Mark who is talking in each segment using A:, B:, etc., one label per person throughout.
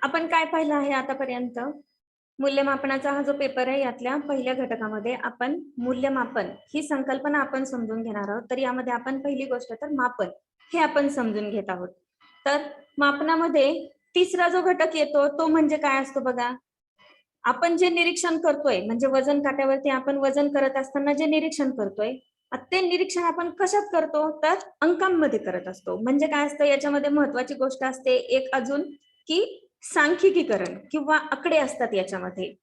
A: आपण काय पाहिलं आहे आतापर्यंत? मूल्यमापनाचा हा जो पेपर आहे यातल्या पहिल्या घटकामध्ये आपण मूल्यमापन ही संकल्पना आपण समजून घेणार आहोत. तर यामध्ये आपण पहिली गोष्ट तर मापन हे आपण समजून घेत आहोत. तर मापनामध्ये तिसरा जो घटक येतो तो म्हणजे काय असतो बघा? आपण जे निरीक्षण करतोय म्हणजे वजन काट्यावरती आपण वजन करत असताना जे निरीक्षण करतोय ते निरीक्षण आपण कशात करतो तर अंकांमध्ये करत असतो. म्हणजे काय असतं याच्यामध्ये महत्वाची गोष्ट असते एक अजून की सांख्यिकीकरण किंवा आकडे असतात याच्यामध्ये.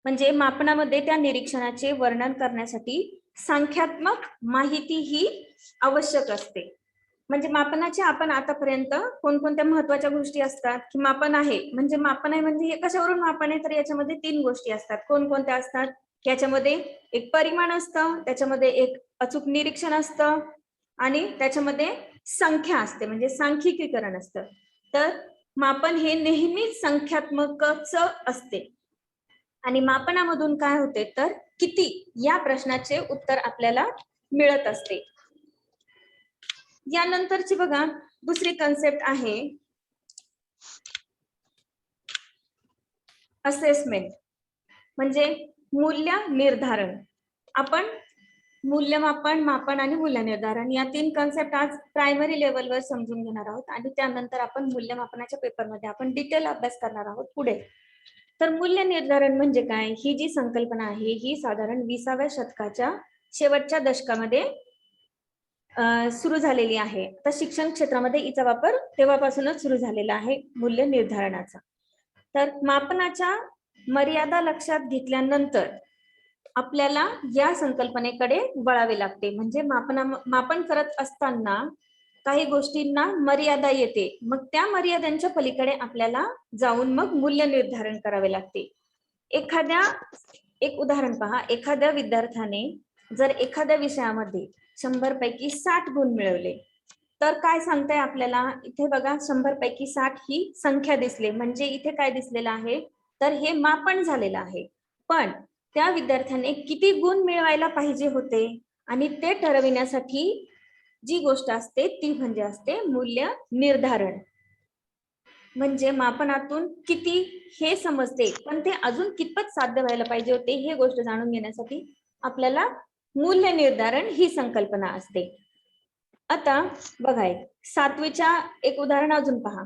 A: म्हणजे मापनामध्ये त्या निरीक्षणाचे वर्णन करण्यासाठी संख्यात्मक माहिती ही आवश्यक असते. म्हणजे मापनाचे आपण आतापर्यंत कोणकोणत्या महत्वाच्या गोष्टी असतात की मापन आहे म्हणजे मापन आहे म्हणजे हे कशावरून मापन आहे तर याच्यामध्ये 3 गोष्टी असतात. कोणकोणत्या असतात? याच्यामध्ये एक परिमाण असतं, त्याच्यामध्ये एक अचूक निरीक्षण असतं आणि त्याच्यामध्ये संख्या असते म्हणजे सांख्यिकीकरण असतं. तर मापन हे नेहमीच संख्यात्मकच असते. आणि मापनामधून काय होते तर किती या प्रश्नाचे उत्तर आपल्याला मिळत असते. यानंतरची बघा दुसरी कन्सेप्ट आहे असेसमेंट म्हणजे मूल्य निर्धारण. आपण मूल्यमापन, मापन आणि मूल्य निर्धारण या 3 कन्सेप्ट आज प्रायमरी लेवलवर समजून घेणार आहोत आणि त्यानंतर आपण मूल्यमापनाच्या पेपरमध्ये आपण डिटेल अभ्यास करणार आहोत पुढे. तर मूल्य निर्धारण म्हणजे काय? ही जी संकल्पना आहे ही साधारण 20व्या शतकाच्या शेवटच्या दशकामध्ये सुरू झालेली आहे. तर शिक्षण क्षेत्रामध्ये हिचा वापर तेव्हापासूनच सुरू झालेला आहे मूल्य निर्धारणाचा. तर मापनाच्या मर्यादा लक्षात घेतल्यानंतर आपल्याला या संकल्पनेकडे वळावे लागते. म्हणजे मापन करत असताना काही गोष्टींना मर्यादा येते. मग त्या मर्यादांच्या पलीकडे आपल्याला जाऊन मग मूल्य निर्धारण करावे लागते. एक उदाहरण पहा, एखाद्या विद्यार्थ्याने जर एखाद्या विषयामध्ये 100 पैकी 60 गुण मिळवले तर काय सांगताय आपल्याला? इथे बघा 100 पैकी 60 ही संख्या दिसली म्हणजे इथे काय दिसलेलं आहे तर हे मापन झालेलं आहे. पण त्या विद्यार्थ्याने किती गुण मिळवायला पाहिजे होते आणि ते ठरविण्यासाठी जी गोष्ट असते ती म्हणजे असते मूल्य निर्धारण. म्हणजे मापनातून किती हे समजते पण ते अजून कितपत साध्य व्हायला पाहिजे होते हे गोष्ट जाणून घेण्यासाठी आपल्याला मूल्य निर्धारण ही संकल्पना असते. आता बघा एक 7वीच्या एक उदाहरण अजून पहा.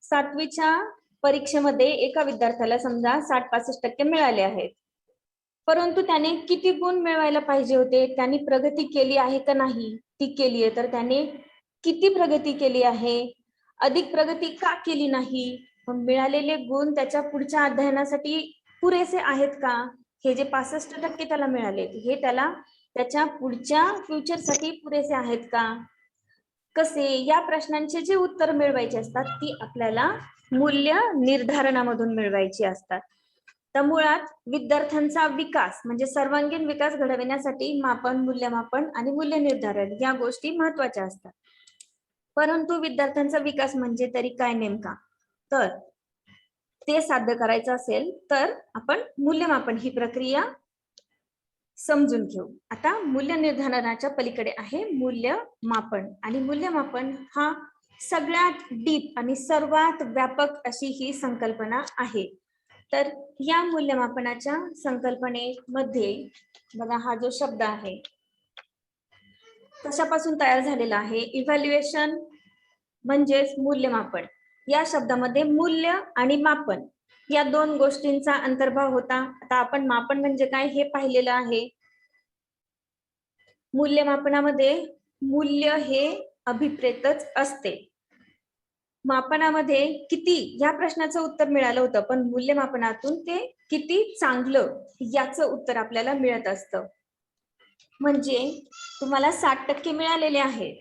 A: 7वीच्या परीक्षेमध्ये एका विद्यार्थ्याला समजा 60-65% मिळाले आहेत. परंतु त्याने किती गुण मिळवायला पाहिजे होते? त्यांनी प्रगती केली आहे का नाही? ती केली आहे तर त्याने किती प्रगती केली आहे? अधिक प्रगती का केली नाही? मिळालेले गुण त्याच्या पुढच्या अध्ययनासाठी पुरेसे आहेत का? हे जे 65% त्याला मिळाले हे त्याला त्याच्या पुढच्या फ्युचरसाठी पुरेसे आहेत का? कसे? या प्रश्नांचे जे उत्तर मिळवायचे असतात ती आपल्याला मूल्य निर्धारणामधून मिळवायची असतात. तर मुळात विद्यार्थ्यांचा विकास म्हणजे सर्वांगीण विकास घडविण्यासाठी मापन, मूल्यमापन आणि मूल्य निर्धारण या गोष्टी महत्वाच्या असतात. परंतु विद्यार्थ्यांचा विकास म्हणजे तरी काय नेमका? तर ते साध्य करायचं असेल तर आपण मूल्यमापन ही प्रक्रिया समजून घेऊ. आता मूल्य निर्धारणाच्या पलीकडे आहे मूल्यमापन आणि मूल्यमापन हा सगळ्यात डीप आणि सर्वात व्यापक अशी ही संकल्पना आहे. तर या मूल्यमापनाच्या संकल्पनेमध्ये बघा हा जो शब्द आहे कशापासून तयार झालेला आहे? इव्हॅल्युएशन म्हणजेच मूल्यमापन. या शब्दामध्ये मूल्य आणि मापन या 2 गोष्टींचा अंतर्भाव होता. आता आपण मापन म्हणजे काय हे पाहिलेलं आहे. मूल्यमापनामध्ये मूल्य हे अभिप्रेतच असते. मापनामध्ये किती या प्रश्नाचं उत्तर मिळालं होतं पण मूल्यमापनातून ते किती चांगलं याचं उत्तर आपल्याला मिळत असतं. म्हणजे तुम्हाला 60% मिळालेले आहेत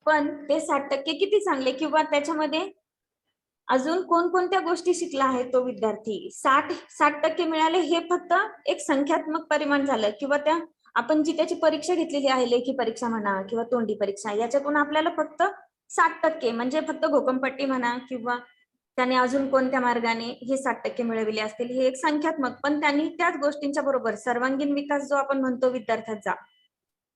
A: पण ते 60% किती चांगले किंवा त्याच्यामध्ये अजून कोणकोणत्या गोष्टी शिकला आहे तो विद्यार्थी? 60% मिळाले हे फक्त एक संख्यात्मक परिमाण झालं किंवा त्या आपण जी त्याची परीक्षा घेतलेली आहे लेखी परीक्षा म्हणा किंवा तोंडी परीक्षा याच्यातून आपल्याला फक्त 60% म्हणजे फक्त घोकमपट्टी म्हणा किंवा त्याने अजून कोणत्या मार्गाने हे 60% मिळविले असतील हे एक संख्यात्मक. पण त्यांनी त्याच गोष्टींच्या बरोबर सर्वांगीण विकास जो आपण म्हणतो विद्यार्थ्यांचा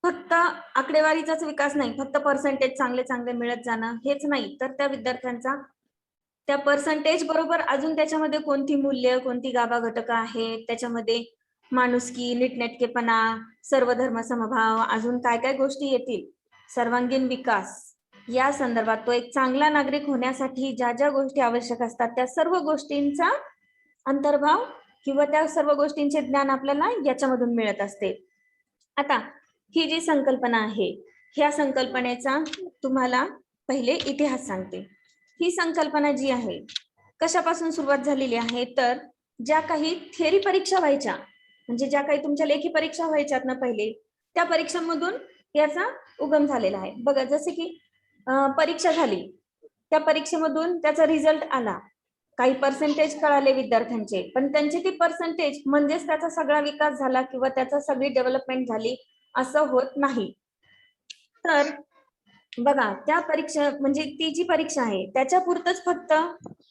A: फक्त आकडेवारीचाच विकास नाही, फक्त पर्सेंटेज चांगले चांगले मिळत जाणं हेच नाही तर त्या विद्यार्थ्यांचा त्या पर्सेंटेज बरोबर अजून त्याच्यामध्ये कोणती मूल्य, कोणती गाभा घटकं आहेत, त्याच्यामध्ये माणुसकी, नीटनेटकेपणा, सर्वधर्म समभाव, अजून काय काय गोष्टी येतील, सर्वांगीण विकास, या संदर्भात तो एक चांगला नागरिक होण्यासाठी ज्या ज्या गोष्टी आवश्यक असतात त्या सर्व गोष्टींचा अंतर्भाव किंवा त्या सर्व गोष्टींचे ज्ञान आपल्याला याच्यामधून मिळत असते. आता ही जी संकल्पना आहे, ह्या संकल्पनेचा तुम्हाला पहिले इतिहास सांगते. ही संकल्पना जी आहे कशापासून सुरुवात झालेली आहे, तर ज्या काही थिअरी परीक्षा व्हायच्या, म्हणजे ज्या काही तुमच्या लेखी परीक्षा व्हायच्यात ना पहिले, त्या परीक्षांमधून याचा उगम झालेला आहे. बघा, जसे की परीक्षा झाली, त्या परीक्षेमधून त्याचा रिझल्ट आला, काही पर्सेंटेज कळाले विद्यार्थ्यांचे, पण त्यांचे ते पर्सेंटेज म्हणजेच त्याचा सगळा विकास झाला किंवा त्याचा सगळी डेव्हलपमेंट झाली असं होत नाही. तर बघा, त्या परीक्षा म्हणजे ती जी परीक्षा आहे त्याच्या पुरतच फक्त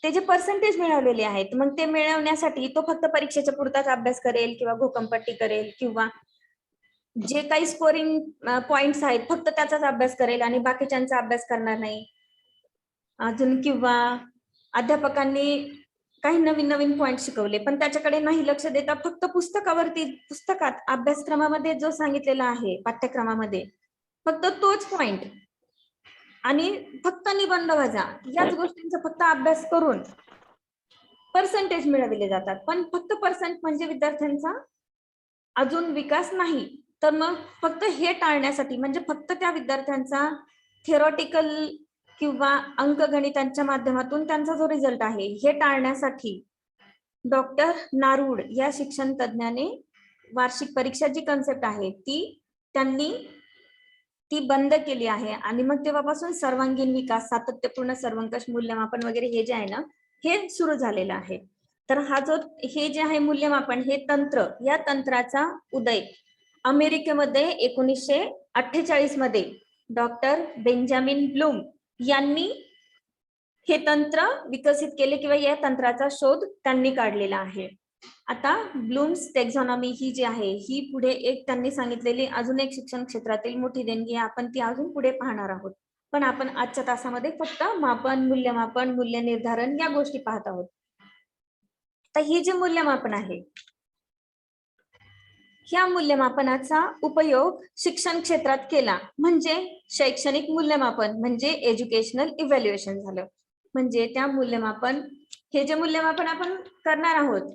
A: ते जे पर्सेंटेज मिळवलेले आहेत, मग ते मिळवण्यासाठी तो फक्त परीक्षेच्या पुरताच अभ्यास करेल किंवा घोकंपट्टी करेल किंवा जे काही स्कोरिंग पॉइंट्स आहेत फक्त त्याचाच अभ्यास करेल आणि बाकीच्यांचा अभ्यास करणार नाही. अजून किंवा अध्यापकांनी काही नवीन नवीन पॉइंट शिकवले पण त्याच्याकडे नाही लक्ष देता फक्त पुस्तकावरती, पुस्तकात अभ्यासक्रमामध्ये जो सांगितलेला आहे पाठ्यक्रमामध्ये फक्त तोच पॉइंट आणि फक्त निबंध वजा याच गोष्टींचा फक्त अभ्यास करून पर्सेंटेज मिळवले जातात. पण फक्त पर्सेंट म्हणजे विद्यार्थ्यांचा अजून विकास नाही. तर मग फक्त हे टाळण्यासाठी, म्हणजे फक्त त्या विद्यार्थ्यांचा थिअरॉटिकल किंवा अंकगणितांच्या माध्यमातून त्यांचा जो रिझल्ट आहे हे टाळण्यासाठी डॉक्टर नारूड या शिक्षण तज्ञाने वार्षिक परीक्षा जी कन्सेप्ट आहे त्यांनी ती बंद केली आहे आणि मग तेव्हापासून सर्वांगीण विकास, सातत्यपूर्ण सर्वंकष मूल्यमापन वगैरे हे जे आहे ना हे सुरू झालेलं आहे. तर हा जो हे जे आहे मूल्यमापन हे तंत्र, या तंत्राचा उदय अमेरिकेमध्ये 1948 मध्ये डॉक्टर बेंजामिन ब्लूम यांनी हे तंत्र विकसित केले किंवा या तंत्राचा शोध त्यांनी काढलेला आहे. आता ब्लूम्स टेक्झॉनॉमी ही जी आहे ही पुढे एक त्यांनी सांगितलेली अजून एक शिक्षण क्षेत्रातील मोठी देणगी आहे. आपण ती अजून पुढे पाहणार आहोत, पण आपण आजच्या तासामध्ये फक्त मापन, मूल्यमापन, मूल्य निर्धारण या गोष्टी पाहत आहोत. तर हे जे मूल्यमापन आहे, ह्या मूल्यमापनाचा उपयोग शिक्षण क्षेत्रात केला म्हणजे शैक्षणिक मूल्यमापन म्हणजे एज्युकेशनल इव्हॅल्युएशन झालं. म्हणजे त्या मूल्यमापन, हे जे मूल्यमापन आपण करणार आहोत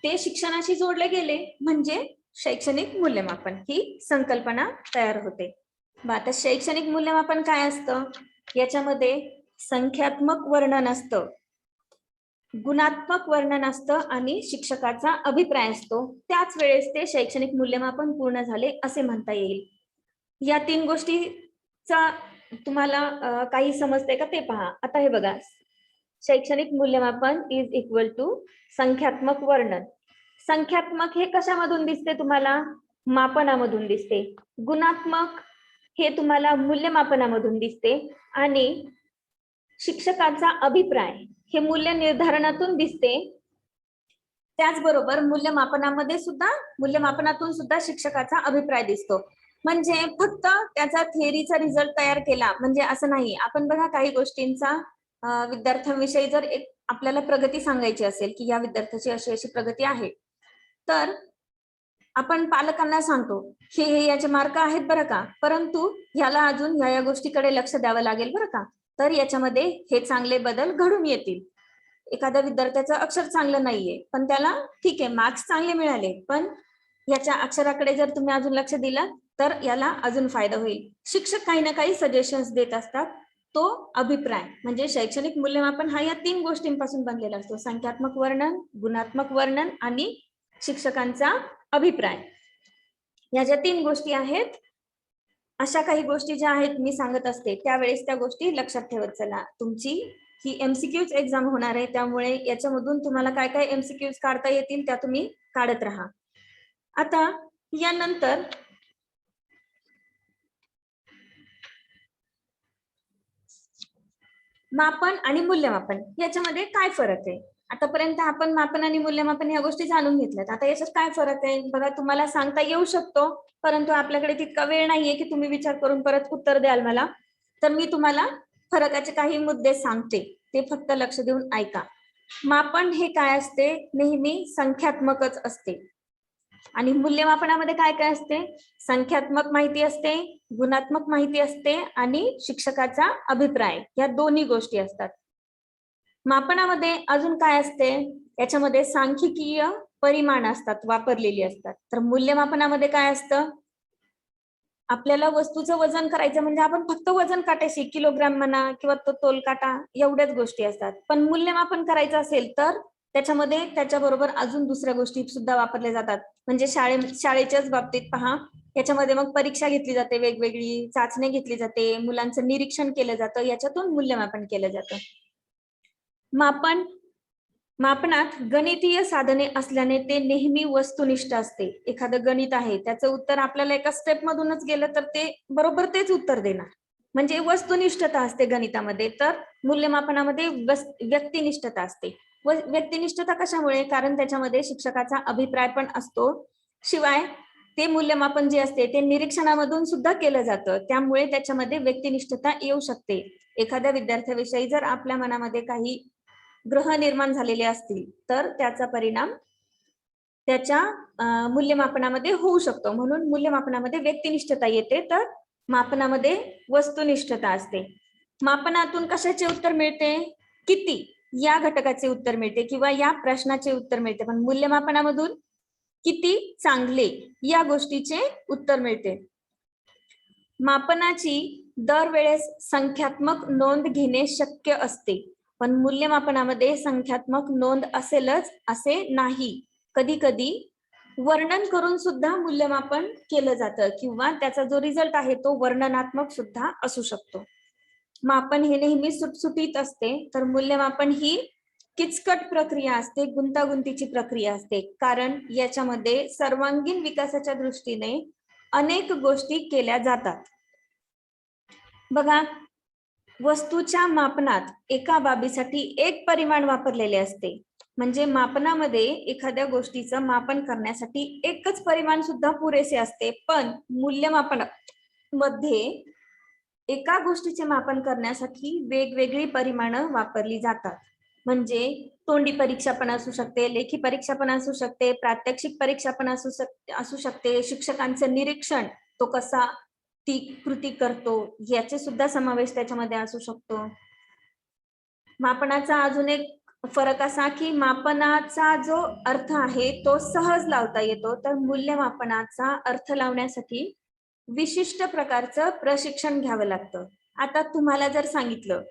A: ते शिक्षणाशी जोडले गेले म्हणजे शैक्षणिक मूल्यमापन ही संकल्पना तयार होते. आता शैक्षणिक मूल्यमापन काय असतं, याच्यामध्ये संख्यात्मक वर्णन असतं, गुणात्मक वर्णन असतं आणि शिक्षकाचा अभिप्राय असतो. त्याच वेळेस ते शैक्षणिक मूल्यमापन पूर्ण झाले असे म्हणता येईल. या तीन गोष्टीचा तुम्हाला काही समजते का ते पहा. आता हे बघा, शैक्षणिक मूल्यमापन इज इक्वल टू संख्यात्मक वर्णन. संख्यात्मक हे कशामधून दिसते तुम्हाला, मापनामधून दिसते. गुणात्मक हे तुम्हाला मूल्यमापनामधून दिसते आणि शिक्षकाचा अभिप्राय हे मूल्य निर्धारणातून दिसते. त्याचबरोबर मूल्यमापनातून सुद्धा शिक्षकाचा अभिप्राय दिसतो. म्हणजे फक्त त्याचा थिअरीचा रिझल्ट तयार केला म्हणजे असं नाही. आपण बघा, काही गोष्टींचा विद्यार्थ्यांविषयी जर एक आपल्याला प्रगती सांगायची असेल की या विद्यार्थ्याची अशी अशी प्रगती आहे, तर आपण पालकांना सांगतो हे याचे मार्क आहेत बरं का, परंतु ह्याला अजून या गोष्टीकडे लक्ष द्यावं लागेल बरं का, तर याच्यामध्ये हे चांगले बदल घडून येतील. एखाद्या विद्यार्थ्याचं अक्षर चांगलं नाहीये पण त्याला ठीक आहे मार्क्स चांगले मिळाले, पण याच्या अक्षराकडे जर तुम्ही अजून लक्ष दिलं तर याला अजून फायदा होईल. शिक्षक काही ना काही सजेशन्स देत असतात. तो अभिप्राय म्हणजे शैक्षणिक मूल्यमापन हा या तीन गोष्टींपासून बनलेला असतो, संख्यात्मक वर्णन, गुणात्मक वर्णन आणि शिक्षकांचा अभिप्राय. या ज्या तीन गोष्टी आहेत, अशा काही गोष्टी ज्या आहेत मी सांगत असते त्यावेळेस त्या गोष्टी लक्षात ठेवत चला. तुमची ही एमसीक्यूज एक्झाम होणार आहे, त्यामुळे याच्यामधून तुम्हाला काय काय एमसीक्यूज काढता येतील त्या तुम्ही काढत राहा. आता यानंतर मापन आणि मूल्यमापन याच्यामध्ये काय फरक आहे. आतापर्यंत आपण मापन आणि मूल्यमापन या गोष्टी जाणून घेतल्यात. आता याच्यात काय फरक आहे बघा, तुम्हाला सांगता येऊ शकतो परंतु आपल्याकडे तितका वेळ नाहीये की तुम्ही विचार करून परत उत्तर द्याल मला, तर मी तुम्हाला फरकाचे काही मुद्दे सांगते, ते फक्त लक्ष देऊन ऐका. मापन हे काय असते, नेहमी संख्यात्मकच असते. आणि मूल्यमापनामध्ये काय काय असते, संख्यात्मक माहिती असते, गुणात्मक माहिती असते आणि शिक्षकाचा अभिप्राय, या दोन्ही गोष्टी असतात. मापनामध्ये अजून काय असते, याच्यामध्ये सांख्यिकीय परिमाण असतात, वापरलेली असतात. तर मूल्यमापनामध्ये काय असतं, आपल्याला वस्तूचं वजन करायचं म्हणजे आपण फक्त वजन काटायची, किलोग्राम म्हणा किंवा तो तोल काटा, एवढ्याच गोष्टी असतात. पण मूल्यमापन करायचं असेल तर त्याच्यामध्ये त्याच्याबरोबर अजून दुसऱ्या गोष्टी सुद्धा वापरल्या जातात. म्हणजे शाळेच्याच बाबतीत पहा, याच्यामध्ये मग परीक्षा घेतली जाते, वेगवेगळी चाचणी घेतली जाते, मुलांचं निरीक्षण केलं जातं, याच्यातून मूल्यमापन केलं जातं. मापनात गणितीय साधने असल्याने ते नेहमी वस्तुनिष्ठ असते. एखादं गणित आहे, त्याचं उत्तर आपल्याला एका स्टेप मधूनच गेलं तर ते बरोबर तेच उत्तर देणार, म्हणजे वस्तुनिष्ठता असते गणितामध्ये. तर मूल्यमापनामध्ये व्यक्तिनिष्ठता असते. व व्यक्तिनिष्ठता कशामुळे, कारण त्याच्यामध्ये शिक्षकाचा अभिप्राय पण असतो. शिवाय ते मूल्यमापन जे असते ते निरीक्षणामधून सुद्धा केलं जातं, त्यामुळे त्याच्यामध्ये व्यक्तिनिष्ठता येऊ शकते. एखाद्या विद्यार्थ्याविषयी जर आपल्या मनामध्ये काही ग्रह निर्माण झालेले असतील तर त्याचा परिणाम त्याच्या मूल्यमापनामध्ये होऊ शकतो. म्हणून मूल्यमापनामध्ये व्यक्तिनिष्ठता येते, तर मापनामध्ये वस्तुनिष्ठता असते. मापनातून कशाचे उत्तर मिळते, किती या घटकाचे उत्तर मिळते किंवा या प्रश्नाचे उत्तर मिळते. पण मूल्यमापनामधून किती चांगले या गोष्टीचे उत्तर मिळते. मापनाची दरवेळेस संख्यात्मक नोंद घेणे शक्य असते, पण मूल्यमापनामध्ये संख्यात्मक नोंद असेलच असे नाही. कधी कधी वर्णन करून सुद्धा मूल्यमापन केलं जातं किंवा त्याचा जो रिझल्ट आहे तो वर्णनात्मक सुद्धा असू शकतो. मापन हे नेहमी सुटसुटीत असते, तर मूल्यमापन ही किचकट प्रक्रिया असते, गुंतागुंतीची प्रक्रिया असते, कारण याच्यामध्ये सर्वांगीण विकासाच्या दृष्टीने अनेक गोष्टी केल्या जातात. बघा, वस्तूच्या मापनात एका बाबीसाठी एक परिमाण वापरलेले असते. म्हणजे मापनामध्ये एखाद्या गोष्टीचं मापन करण्यासाठी एकच परिमाण सुद्धा पुरेसे असते, पण मूल्यमापनामध्ये एका गोष्टीचे मापन करण्यासाठी वेगवेगळी परिमाणं वापरली जातात. म्हणजे तोंडी परीक्षा पण असू शकते, लेखी परीक्षा पण असू शकते, प्रात्यक्षिक परीक्षा पण असू शकते, शिक्षकांचं निरीक्षण, तो कसा ती कृती करतो, याचे सुद्धा समावेश त्याच्यामध्ये असू शकतो. मापनाचा अजून एक फरक असा की मापनाचा जो अर्थ आहे तो सहज लावता येतो, तर मूल्यमापनाचा अर्थ लावण्यासाठी विशिष्ट प्रकारचं प्रशिक्षण घ्यावं लागतं. आता तुम्हाला जर सांगितलं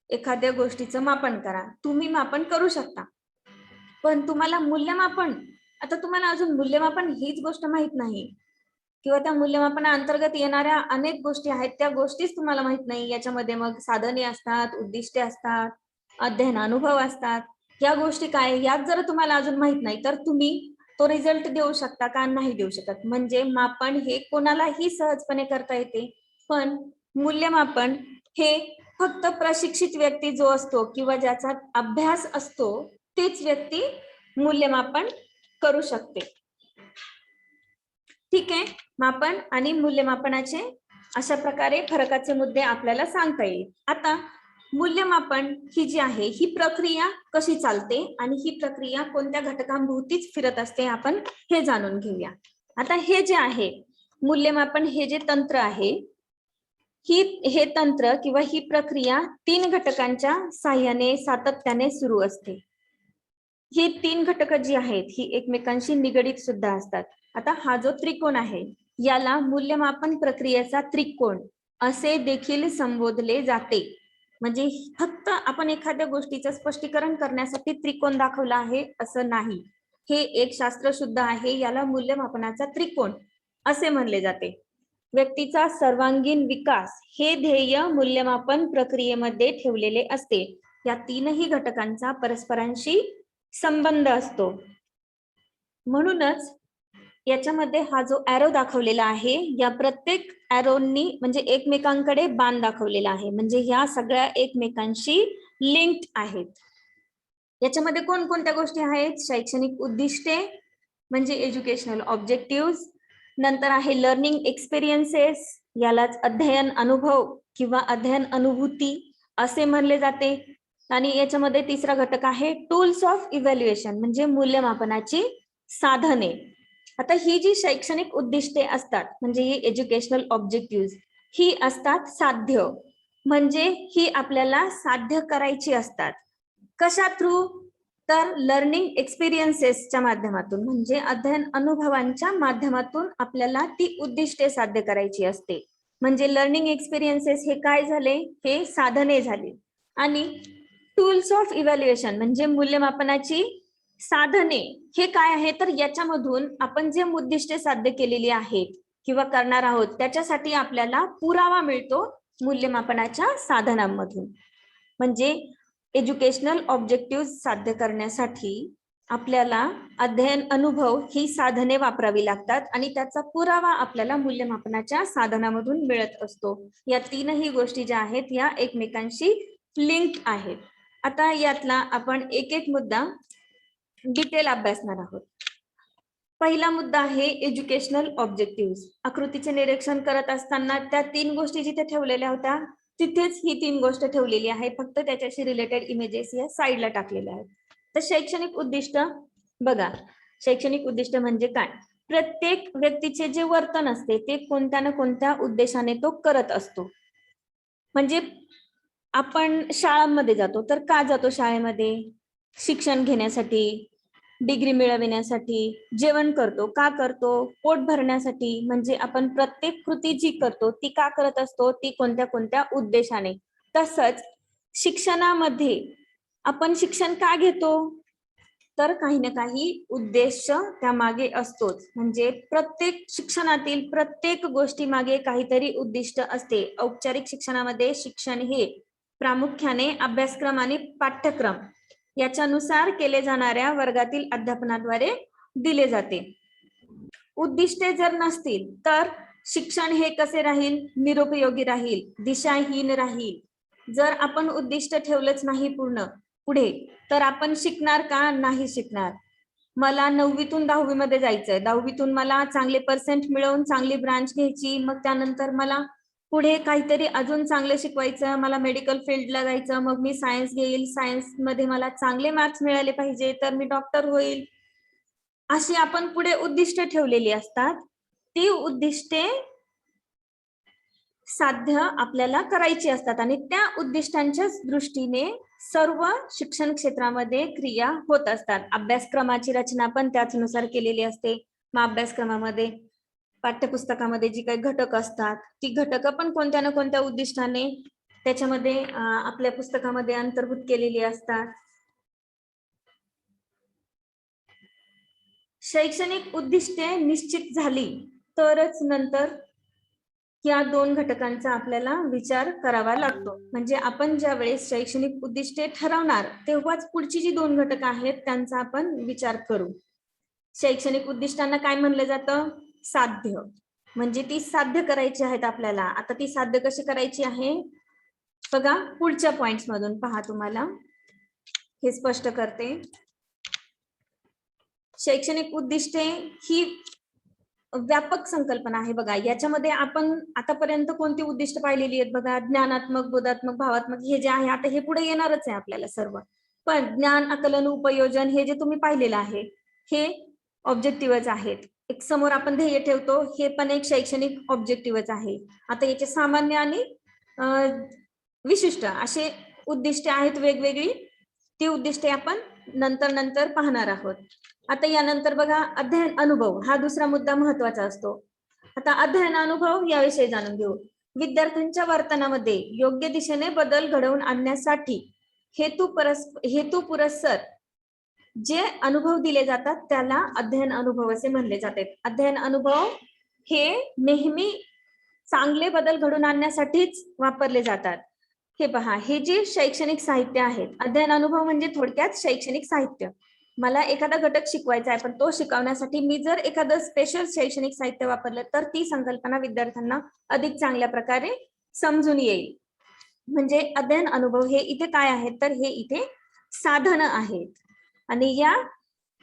A: एखाद्या गोष्टीचं मापन करा, तुम्ही मापन करू शकता, पण तुम्हाला मूल्यमापन, आता तुम्हाला अजून मूल्यमापन हीच गोष्ट माहित नाही किंवा त्या मूल्यमापना अंतर्गत येणाऱ्या अनेक गोष्टी आहेत, त्या गोष्टीच तुम्हाला माहित नाही. याच्यामध्ये मग साधने असतात, उद्दिष्टे असतात, अध्ययन अनुभव असतात, या गोष्टी काय यात जर तुम्हाला अजून माहित नाही तर तुम्ही तो रिझल्ट देऊ शकता का, नाही देऊ शकत. म्हणजे मापन हे कोणालाही सहजपणे करता येते, पण मूल्यमापन हे फक्त प्रशिक्षित व्यक्ती जो असतो किंवा ज्याचा अभ्यास असतो तीच व्यक्ती मूल्यमापन करू शकते. ठीक आहे, मापन आणि मूल्यमापनाचे अशा प्रकारे फरकाचे मुद्दे आपल्याला सांगता येईल. आता मूल्यमापन ही जी आहे ही प्रक्रिया कशी चालते आणि ही प्रक्रिया कोणत्या घटकांभोवतीच फिरत असते, आपण हे जाणून घेऊया. आता हे जे आहे मूल्यमापन, हे जे तंत्र आहे, हे तंत्र किंवा ही प्रक्रिया 3 घटकांच्या साह्याने सातत्याने सुरू असते. ही 3 घटक जी आहेत ही एकमेकांशी निगडीत सुद्धा असतात. आता हा जो त्रिकोण आहे याला मूल्यमापन प्रक्रियेचा त्रिकोण असे देखील संबोधले जाते. म्हणजे फक्त आपण एखाद्या गोष्टीचं स्पष्टीकरण करण्यासाठी त्रिकोण दाखवला आहे असं नाही, हे एक शास्त्र शुद्ध आहे, याला मूल्यमापनाचा त्रिकोण असे म्हणले जाते. व्यक्तीचा सर्वांगीण विकास हे ध्येय मूल्यमापन प्रक्रियेमध्ये ठेवलेले असते. या 3ही घटकांचा परस्परांशी संबंध असतो. म्हणूनच याच्यामध्ये हा जो ॲरो दाखवलेला आहे, या प्रत्येक ॲरोनी म्हणजे एकमेकांकडे बाण दाखवलेला आहे, म्हणजे ह्या सगळ्या एकमेकांशी लिंक्ड आहेत. याच्यामध्ये कोणकोणत्या गोष्टी आहेत, शैक्षणिक उद्दिष्टे म्हणजे एज्युकेशनल ऑब्जेक्टिव्ह, नंतर आहे लर्निंग एक्सपिरियन्सेस, यालाच अध्ययन अनुभव किंवा अध्ययन अनुभूती असे म्हणले जाते. आणि याच्यामध्ये तिसरा घटक आहे टूल्स ऑफ इव्हॅल्युएशन, म्हणजे मूल्यमापनाची साधने. आता ही जी शैक्षणिक उद्दिष्टे असतात, म्हणजे ही एज्युकेशनल ऑब्जेक्टिव्ह, ही असतात साध्य, म्हणजे ही आपल्याला साध्य करायची असतात. कशा थ्रू? तर लर्निंग एक्सपिरियन्सेसच्या माध्यमातून, म्हणजे अध्ययन अनुभवांच्या माध्यमातून आपल्याला ती उद्दिष्टे साध्य करायची असते. म्हणजे लर्निंग एक्सपिरियन्सेस हे काय झाले? हे साधने झाली. आणि टूल्स ऑफ इव्हॅल्युएशन म्हणजे मूल्यमापनाची साधने हे काय आहे? तर याच्यामधून आपण जे उद्दिष्टे साध्य केलेली आहेत किंवा करणार आहोत त्याच्यासाठी आपल्याला पुरावा मिळतो मूल्यमापनाच्या साधनांमधून. म्हणजे एज्युकेशनल ऑब्जेक्टिव्ह साध्य करण्यासाठी आपल्याला अध्ययन अनुभव ही साधने वापरावी लागतात आणि त्याचा पुरावा आपल्याला मूल्यमापनाच्या साधनामधून मिळत असतो. या तीनही गोष्टी ज्या आहेत या एकमेकांशी लिंक आहेत. आता यातला आपण एक एक मुद्दा डिटेल अभ्यासणार आहोत. पहिला मुद्दा आहे एज्युकेशनल ऑब्जेक्टिव्ह. आकृतीचे निरीक्षण करत असताना त्या तीन गोष्टी जिथे ठेवलेल्या होत्या तिथेच ही तीन गोष्ट ठेवलेली आहे, फक्त त्याच्याशी रिलेटेड इमेजेस या साईडला टाकलेल्या आहेत. तर शैक्षणिक उद्दिष्ट बघा, शैक्षणिक उद्दिष्ट म्हणजे काय? प्रत्येक व्यक्तीचे जे वर्तन असते ते कोणत्या ना कोणत्या उद्देशाने तो करत असतो. म्हणजे आपण शाळांमध्ये जातो तर का जातो? शाळेमध्ये शिक्षण घेण्यासाठी, डिग्री मिळविण्यासाठी. जेवण करतो का करतो? पोट भरण्यासाठी. म्हणजे आपण प्रत्येक कृती जी करतो ती का करत असतो? ती कोणत्या कोणत्या उद्देशाने. तसंच शिक्षणामध्ये आपण शिक्षण का घेतो? तर काही ना काही उद्देश त्यामागे असतोच. म्हणजे प्रत्येक शिक्षणातील प्रत्येक गोष्टी मागे काहीतरी उद्दिष्ट असते. औपचारिक शिक्षणामध्ये शिक्षण हे प्रामुख्याने अभ्यासक्रम आणि पाठ्यक्रम याच्यानुसार केले जाणाऱ्या वर्गातील अध्यापनाद्वारे दिले जाते. उद्दिष्टे जर नसतील तर शिक्षण हे कसे राहील? निरुपयोगी राहील, दिशाहीन राहील. जर आपण उद्दिष्ट ठेवलंच नाही पुढे तर आपण शिकणार का? नाही शिकणार. मला 9वीतून 10वी मध्ये जायचंय, 10वीतून मला चांगले पर्सेंट मिळवून चांगली ब्रांच घ्यायची, मग त्यानंतर मला पुढे काहीतरी अजून चांगलं शिकवायचं, मला मेडिकल फील्डला जायचं, मग मी सायन्स घेईल, सायन्स मध्ये मला चांगले मार्क्स मिळाले पाहिजे तर मी डॉक्टर होईल. अशी आपण पुढे उद्दिष्ट ठेवलेली असतात. ती उद्दिष्टे साध्य आपल्याला करायची असतात आणि त्या उद्दिष्टांच्या दृष्टीने सर्व शिक्षण क्षेत्रामध्ये क्रिया होत असतात. अभ्यासक्रमाची रचना पण त्याचनुसार केलेली असते. मग अभ्यासक्रमामध्ये पाठ्यपुस्तकामध्ये जी काही घटक असतात ती घटक पण कोणत्या ना कोणत्या उद्दिष्टाने त्याच्यामध्ये आपल्या पुस्तकामध्ये अंतर्भूत केलेली असतात. शैक्षणिक उद्दिष्टे निश्चित झाली तरच नंतर या दोन घटकांचा आपल्याला विचार करावा लागतो. म्हणजे आपण ज्या वेळेस शैक्षणिक उद्दिष्टे ठरवणार तेव्हाच पुढची जी दोन घटक आहेत त्यांचा आपण विचार करू. शैक्षणिक उद्दिष्टांना काय म्हणलं जातं? साध्य. म्हणजे ती साध्य करायची आहेत आपल्याला. आता ती साध्य कशी करायची आहे बघा, पुढच्या पॉइंट्स मधून पहा, तुम्हाला हे स्पष्ट करते. शैक्षणिक उद्दिष्टे ही व्यापक संकल्पना आहे. बघा, याच्यामध्ये आपण आतापर्यंत कोणती उद्दिष्ट पाहिलेली आहेत बघा? ज्ञानात्मक, बोधात्मक, भावात्मक हे जे आहे आता हे पुढे येणारच आहे आपल्याला सर्व. पण ज्ञान, आकलन, उपयोजन हे जे तुम्ही पाहिलेलं आहे हे ऑब्जेक्टिव्हच आहेत. एक समोर आपण ध्येय ठेवतो हे पण एक शैक्षणिक ऑब्जेक्टिव्हच आहे. आता याचे सामान्य आणि विशिष्ट असे उद्दिष्टे आहेत वेगवेगळी. ती उद्दिष्टे आपण नंतर पाहणार आहोत. आता यानंतर बघा, अध्ययन अनुभव हा दुसरा मुद्दा महत्वाचा असतो. आता अध्ययन अनुभव याविषयी जाणून घेऊ. विद्यार्थ्यांच्या वर्तनामध्ये योग्य दिशेने बदल घडवून आणण्यासाठी हेतुपुरस्सर जे अनुभव दिले जातात त्याला अध्ययन अनुभव असे म्हणले जाते. अध्ययन अनुभव हे नेहमी चांगले बदल घडवून आणण्यासाठीच वापरले जातात. हे पहा, हे जे शैक्षणिक साहित्य आहेत, अध्ययन अनुभव म्हणजे थोडक्यात शैक्षणिक साहित्य. मला एखादा घटक शिकवायचा आहे पण तो शिकवण्यासाठी मी जर एखादं स्पेशल शैक्षणिक साहित्य वापरलं तर ती संकल्पना विद्यार्थ्यांना अधिक चांगल्या प्रकारे समजून येईल. म्हणजे अध्ययन अनुभव हे इथे काय आहेत तर हे इथे साधनं आहेत आणि या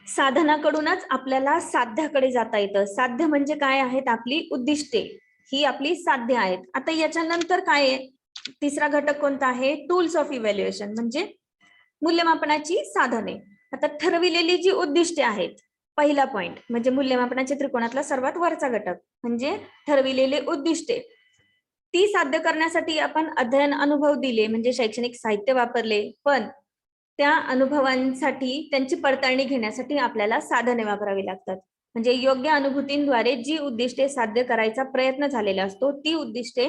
A: साधनाकडूनच आपल्याला साध्याकडे जाता येतं. साध्य म्हणजे काय आहेत? आपली उद्दिष्टे ही आपली साध्य आहेत. आता याच्यानंतर काय आहे? तिसरा घटक कोणता आहे? टूल्स ऑफ इव्हॅल्युएशन, म्हणजे मूल्यमापनाची साधने. आता ठरविलेली जी उद्दिष्टे आहेत, पहिला पॉइंट म्हणजे मूल्यमापनाच्या त्रिकोणातला सर्वात वरचा घटक म्हणजे ठरविलेले उद्दिष्टे, ती साध्य करण्यासाठी आपण अध्ययन अनुभव दिले म्हणजे शैक्षणिक साहित्य वापरले, पण त्या अनुभवांसाठी त्यांची पडताळणी घेण्यासाठी आपल्याला साधने वापरावी लागतात. म्हणजे योग्य अनुभूतींद्वारे जी उद्दिष्टे साध्य करायचा प्रयत्न झालेला असतो ती उद्दिष्टे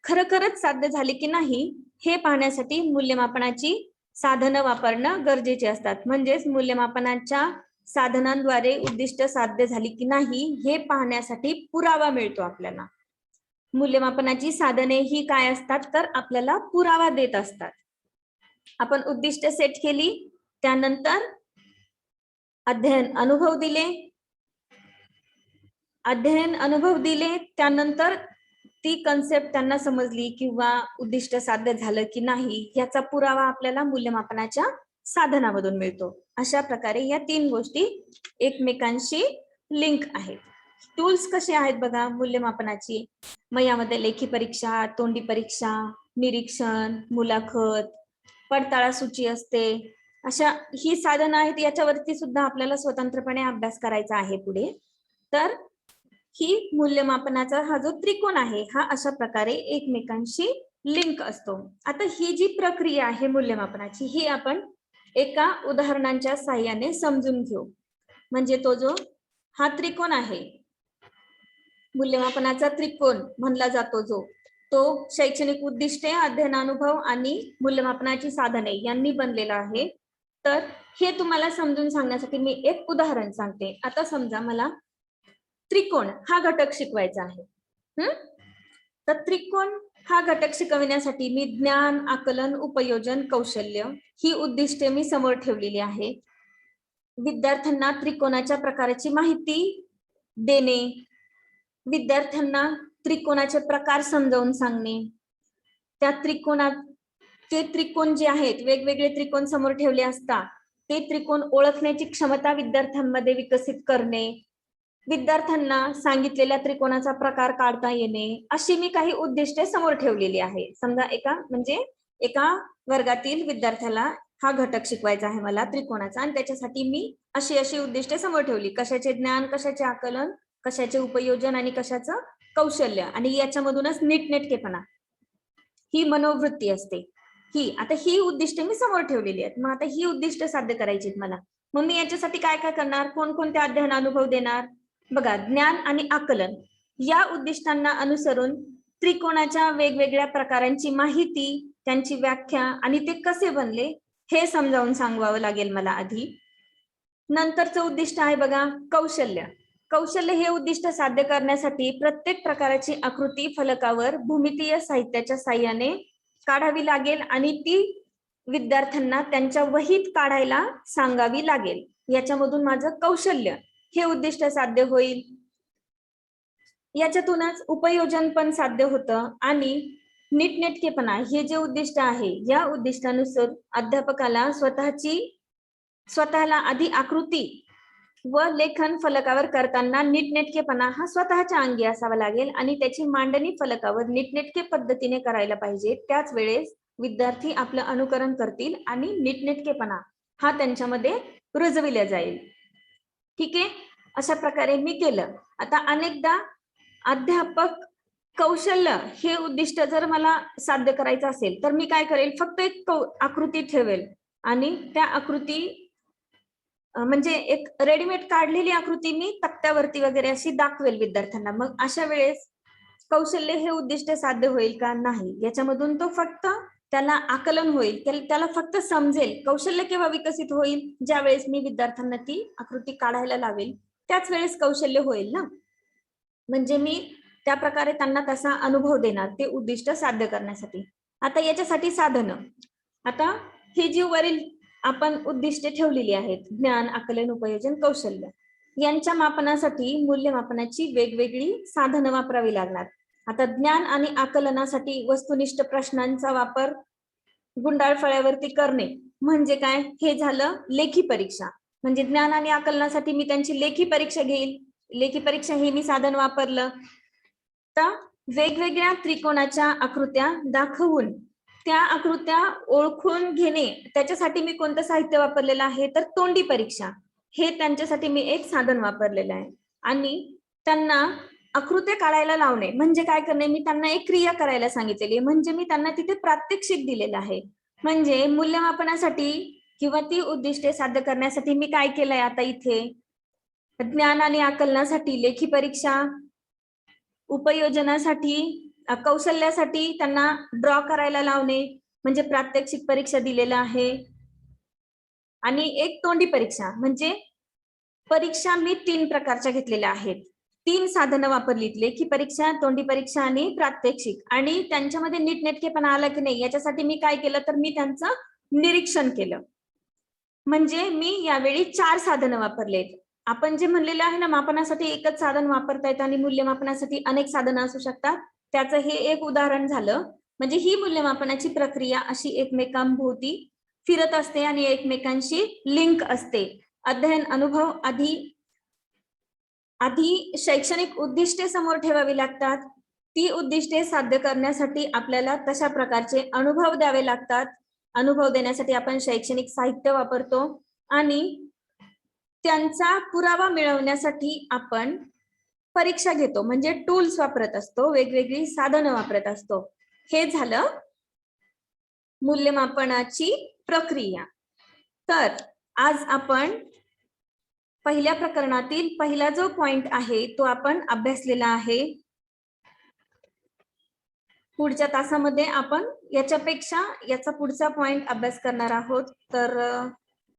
A: खरोखरच साध्य झाली की नाही हे पाहण्यासाठी मूल्यमापनाची साधनं वापरणं गरजेचे असतात. म्हणजेच मूल्यमापनाच्या साधनांद्वारे उद्दिष्ट साध्य झाली की नाही हे पाहण्यासाठी पुरावा मिळतो आपल्याला. मूल्यमापनाची साधने ही काय असतात तर आपल्याला पुरावा देत असतात. आपण उद्दिष्ट सेट केली, त्यानंतर अध्ययन अनुभव दिले, त्यानंतर ती कन्सेप्ट त्यांना समजली किंवा उद्दिष्ट साध्य झालं की नाही याचा पुरावा आपल्याला मूल्यमापनाच्या साधनामधून मिळतो. अशा प्रकारे या तीन गोष्टी एकमेकांशी लिंक आहेत. टूल्स कसे आहेत बघा मूल्यमापनाची, मग यामध्ये लेखी परीक्षा, तोंडी परीक्षा, निरीक्षण, मुलाखत, पडताळा सूची असते. अशा ही साधनं आहेत, याच्यावरती सुद्धा आपल्याला स्वतंत्रपणे अभ्यास करायचा आहे पुढे. तर ही मूल्यमापनाचा हा जो त्रिकोण आहे हा अशा प्रकारे एकमेकांशी लिंक असतो. आता ही जी प्रक्रिया आहे मूल्यमापनाची ही आपण एका उदाहरणांच्या साहाय्याने समजून घेऊ. म्हणजे तो जो हा त्रिकोण आहे, मूल्यमापनाचा त्रिकोण म्हणला जातो जो, तो शैक्षणिक उद्दिष्टे, अध्ययनानुभव आणि मूल्यमापनाची साधने यांनी बनलेला आहे. तर हे तुम्हाला समजून सांगण्यासाठी मी एक उदाहरण सांगते. आता समजा मला त्रिकोण हा घटक शिकवायचा आहे. तर त्रिकोण हा घटक शिकविण्यासाठी मी ज्ञान, आकलन, उपयोजन, कौशल्य ही उद्दिष्टे मी समोर ठेवलेली आहे. विद्यार्थ्यांना त्रिकोणाच्या प्रकाराची माहिती देणे, विद्यार्थ्यांना त्रिकोणाचे प्रकार समजावून सांगणे, त्या ते त्रिकोण जे आहेत वेगवेगळे त्रिकोण समोर ठेवले असता ते त्रिकोण ओळखण्याची क्षमता विद्यार्थ्यांमध्ये विकसित करणे, विद्यार्थ्यांना सांगितलेल्या त्रिकोणाचा प्रकार काढता येणे, अशी मी काही उद्दिष्टे समोर ठेवलेली आहे. समजा एका वर्गातील विद्यार्थ्याला हा घटक शिकवायचा आहे मला त्रिकोणाचा, आणि त्याच्यासाठी मी अशी उद्दिष्टे समोर ठेवली. कशाचे ज्ञान, कशाचे आकलन, कशाचे उपयोजन आणि कशाचं कौशल्य, आणि याच्यामधूनच नीटनेटकेपणा ही मनोवृत्ती असते. आता ही उद्दिष्टे मी समोर ठेवलेली आहेत. मग आता ही उद्दिष्ट साध्य करायची मला, मग मी याच्यासाठी काय काय करणार, कोणकोणते अध्ययन अनुभव देणार बघा. ज्ञान आणि आकलन या उद्दिष्टांना अनुसरून त्रिकोणाच्या वेगवेगळ्या प्रकारांची माहिती, त्यांची व्याख्या आणि ते कसे बनले हे समजावून सांगवावं लागेल मला आधी. नंतरचं उद्दिष्ट आहे बघा कौशल्य. कौशल्य हे उद्दिष्ट साध्य करण्यासाठी प्रत्येक प्रकाराची आकृती फलकावर भूमितीय साहित्याच्या साहाय्याने काढावी लागेल आणि ती विद्यार्थ्यांना त्यांच्या वहीत काढायला सांगावी लागेल. याच्यामधून माझं कौशल्य हे उद्दिष्ट साध्य होईल. याच्यातूनच उपयोजन पण साध्य होतं आणि नीटनेटकेपणा हे जे उद्दिष्ट आहे या उद्दिष्टानुसार अध्यापकाला स्वतःला आधी आकृती व लेखन फलकावर करताना नीटनेटकेपणा हा स्वतःच्या अंगी असावा लागेल आणि त्याची मांडणी फलकावर नीटनेटके पद्धतीने करायला पाहिजे. त्याच वेळेस विद्यार्थी आपलं अनुकरण करतील आणि नीटनेटकेपणा हा त्यांच्यामध्ये रुजविला जाईल. ठीक आहे, अशा प्रकारे मी केलं. आता अनेकदा अध्यापक कौशल्य हे उद्दिष्ट जर मला साध्य करायचं असेल तर मी काय करेल, फक्त एक आकृती ठेवेल आणि त्या आकृती म्हणजे एक रेडीमेड काढलेली आकृती मी तक्त्यावरती वगैरे अशी दाखवेल विद्यार्थ्यांना. मग अशा वेळेस कौशल्य हे उद्दिष्ट साध्य होईल का नाही, याच्यामधून तो फक्त त्याला आकलन होईल, त्याला फक्त समजेल. कौशल्य केव्हा विकसित होईल, ज्या वेळेस मी विद्यार्थ्यांना ती आकृती काढायला लावेल त्याच वेळेस कौशल्य होईल ना. म्हणजे मी त्या प्रकारे त्यांना तसा अनुभव देणार ते उद्दिष्ट साध्य करण्यासाठी. आता याच्यासाठी साधनं, आता हे जी वरील आपण उद्दिष्टे ठेवलेली आहेत ज्ञान, आकलन, उपयोजन, कौशल्य, यांच्या मापनासाठी मूल्यमापनाची वेगवेगळी साधनं वापरावी लागणार. आता ज्ञान आणि आकलनासाठी वस्तुनिष्ठ प्रश्नांचा वापर गुंडाळ फळ्यावरती करणे म्हणजे काय, हे झालं लेखी परीक्षा. म्हणजे ज्ञान आणि आकलनासाठी मी त्यांची लेखी परीक्षा घेईल. लेखी परीक्षा हे मी साधन वापरलं. तर वेगवेगळ्या त्रिकोणाच्या आकृत्या दाखवून त्या आकृत्या ओळखून घेणे, त्याच्यासाठी मी कोणतं साहित्य वापरलेलं आहे तर तोंडी परीक्षा, हे त्यांच्यासाठी मी एक साधन वापरलेलं आहे. आणि त्यांना आकृत्या काढायला लावणे म्हणजे काय करणे, मी त्यांना एक क्रिया करायला सांगितलेली आहे, म्हणजे मी त्यांना तिथे प्रात्यक्षिक दिलेलं आहे. म्हणजे मूल्यमापनासाठी किंवा ती उद्दिष्टे साध्य करण्यासाठी मी काय केलंय आता इथे, ज्ञान आणि आकलनासाठी लेखी परीक्षा, उपयोजनासाठी कौशल्यासाठी त्यांना ड्रॉ करायला लावणे म्हणजे प्रात्यक्षिक परीक्षा दिलेलं आहे. आणि एक तोंडी परीक्षा म्हणजे परीक्षा मी 3 प्रकारच्या घेतलेल्या आहेत. 3 साधनं वापरलीत, लेखी परीक्षा, तोंडी परीक्षा आणि प्रात्यक्षिक. आणि त्यांच्यामध्ये नीटनेटकेपणा आला की नाही याच्यासाठी मी काय केलं तर मी त्यांचं निरीक्षण केलं. म्हणजे मी यावेळी 4 साधनं वापरलेत. आपण जे म्हणलेलं आहे ना, मापनासाठी एकच साधन वापरता येतं आणि मूल्यमापनासाठी अनेक साधनं असू शकतात, त्याचं हे एक उदाहरण झालं. म्हणजे ही मूल्यमापनाची प्रक्रिया अशी एकमेकांभोवती फिरत असते आणि एकमेकांशी लिंक असते. अध्ययन अनुभव आधी शैक्षणिक उद्दिष्टे समोर ठेवावी लागतात. ती उद्दिष्टे साध्य करण्यासाठी आपल्याला तशा प्रकारचे अनुभव द्यावे लागतात. अनुभव देण्यासाठी आपण शैक्षणिक साहित्य वापरतो आणि त्यांचा पुरावा मिळवण्यासाठी आपण परीक्षा घेतो म्हणजे टूल्स वापरत असतो, वेगवेगळी साधनं वापरत असतो. हे झालं मूल्यमापनाची प्रक्रिया. तर आज आपण पहिल्या प्रकरणातील पहिला जो पॉइंट आहे तो आपण अभ्यासलेला आहे. पुढच्या तासामध्ये आपण याच्यापेक्षा याचा पुढचा पॉइंट अभ्यास करणार आहोत. तर